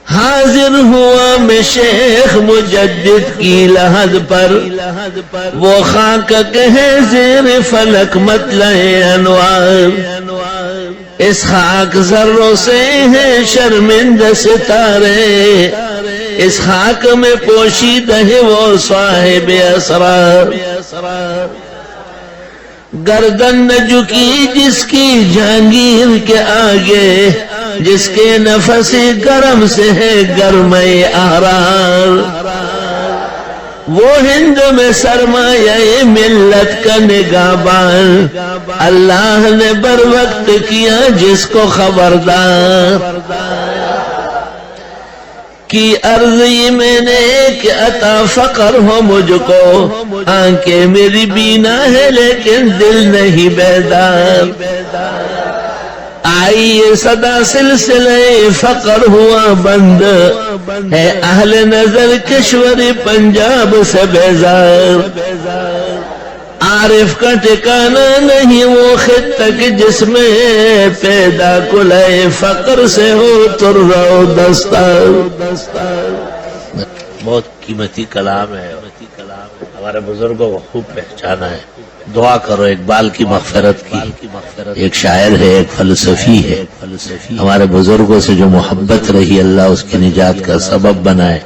حاضر ہوا میں شیخ مجدد کی لحد پر، وہ خاک کہے زیر فلک مطلع انوار، اس خاک ذروں سے ہیں شرمندہ ستارے، اس خاک میں پوشیدہ ہے وہ صاحب اسرار، گردن نہ جھکی جس کی جہانگیر کے آگے، جس کے نفس گرم سے ہے گرمِ احرار، وہ ہند میں سرمایہ ملت کا نگہبان، اللہ نے بر وقت کیا جس کو خبردار، کی عرض یہ میں نے کہ عطا فقر ہو مجھ کو، آنکھیں میری بینا ہے لیکن دل نہیں بیدار، آئیے صدا سلسلے فقر ہوا بند، ہے اہل نظر کشور پنجاب سے بیزار، عارف کا ٹھکانہ نہیں وہ خطہ جس میں پیدا کلے فقر سے ہو ترہ و دستار۔ بہت قیمتی کلام ہے، ہمارے بزرگوں کو خوب پہچانا ہے، دعا کرو اقبال کی مغفرت کی۔ ایک شاعر ہے، ایک فلسفی ہے، ہمارے بزرگوں سے جو محبت رہی اللہ اس کی نجات کا سبب بنائے۔